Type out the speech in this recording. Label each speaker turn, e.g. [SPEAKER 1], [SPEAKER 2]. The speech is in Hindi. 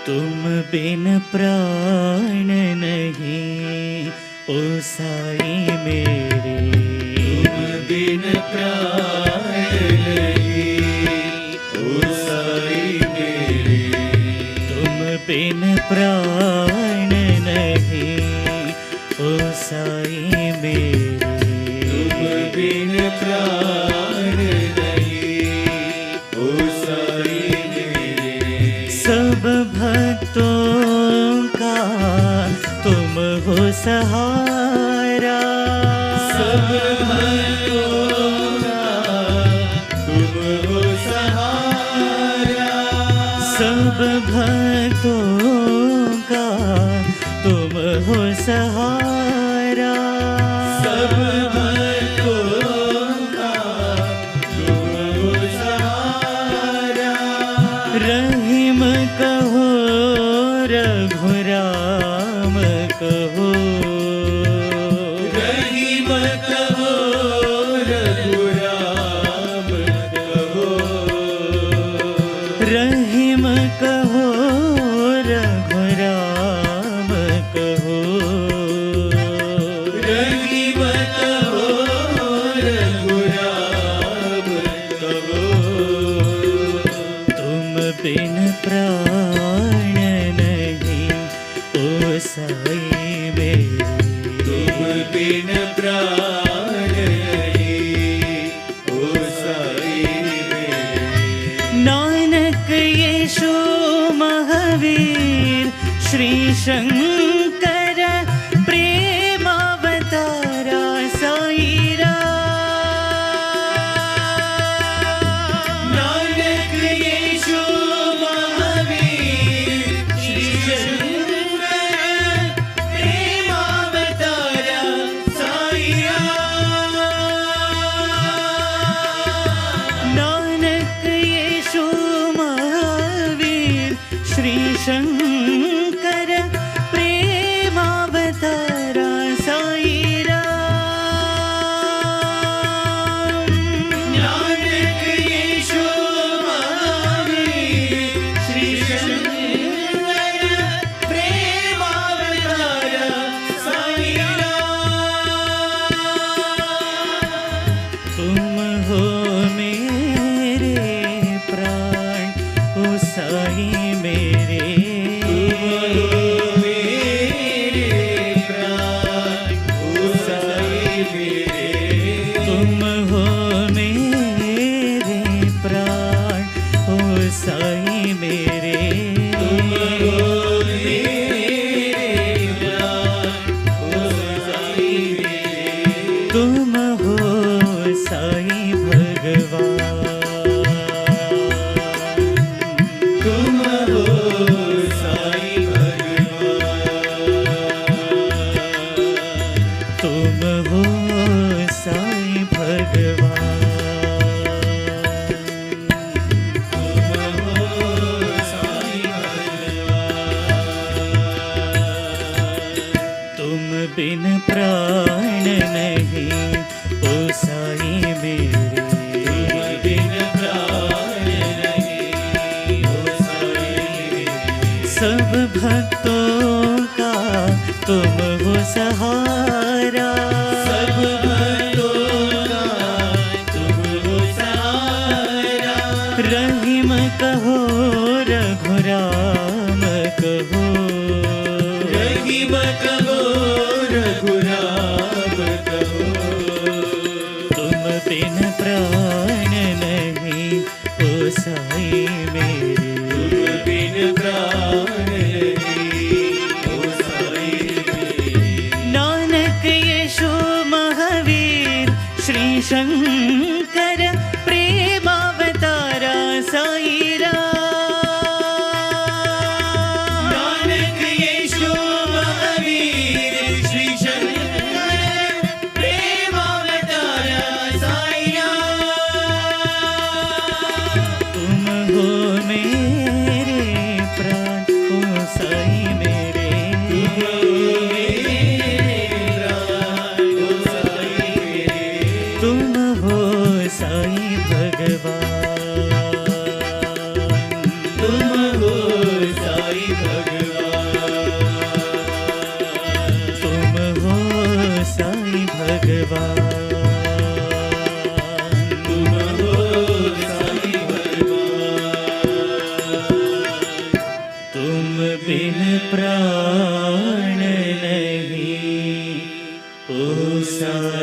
[SPEAKER 1] तुम बिन प्राण नहीं ओ साई मेरे,
[SPEAKER 2] तुम बिन प्राण नहीं ओ साई मेरे,
[SPEAKER 1] तुम बिन प्राण नहीं ओ साई मेरे,
[SPEAKER 2] तुम बिन प्राण नहीं ओ साई मेरे।
[SPEAKER 1] सब भक्तों का तुम हो सहारा,
[SPEAKER 2] सब भक्तों का तुम हो सहारा,
[SPEAKER 1] सब भक्तों का तुम हो सहारा,
[SPEAKER 2] सब भक्तों का तुम हो सहारा।
[SPEAKER 1] रहीम कहो रघुराम कहो,
[SPEAKER 2] रहीम कहो रघुराम कहो,
[SPEAKER 1] रहीम कहो रघुराम कहो,
[SPEAKER 2] रहीम कहो रघुराम कहो।
[SPEAKER 1] तुम बिन प्राण नहीं ओ साई मेरे,
[SPEAKER 2] तुम बिन प्राण नहीं ओ साई मेरे।
[SPEAKER 1] नानक यीशु महावीर श्री शंकर प्रेमावतारा साईरा,
[SPEAKER 2] नानक यीशु महावीर श्री शंकर प्रेमावतारा साईया।
[SPEAKER 1] नानक यीशु महावीर श्री शंकर प्रेमावतारा साईरा,
[SPEAKER 2] नानक यीशु महावीर श्री शंकर प्रेमावतारा साईया।
[SPEAKER 1] तुम हो मेरे प्राण ओ साई मेरे,
[SPEAKER 2] तुम हो मेरे प्राण ओ साई मेरे,
[SPEAKER 1] तुम हो मेरे प्राण ओ साई मेरे,
[SPEAKER 2] तुम हो मेरे प्राण ओ साई मेरे,
[SPEAKER 1] तुम हो साई भगवान,
[SPEAKER 2] तुम हो साई भगवान,
[SPEAKER 1] तुम हो साई भगवान,
[SPEAKER 2] तुम हो साई भगवान।
[SPEAKER 1] तुम बिन प्राण नहीं ओ साई मेरे,
[SPEAKER 2] तुम बिन प्राण नहीं ओ साई मेरे।
[SPEAKER 1] सब भक्तों का तुम हो सहारा,
[SPEAKER 2] सब भक्तों का तुम हो सहारा,
[SPEAKER 1] रहीम कहो रघुराम कहो,
[SPEAKER 2] रहीम कहो रघुराम कहो।
[SPEAKER 1] तुम बिन प्राण नहीं ओ साई मेरे,
[SPEAKER 2] तुम बिन प्राण नहीं ओ साई मेरे।
[SPEAKER 1] नानक यीशु महावीर श्री शंकर प्रेमावतारा साईरा, साईं भगवान।
[SPEAKER 2] तुम हो साईं भगवान।
[SPEAKER 1] तुम बिन प्राण नहीं ओ साईं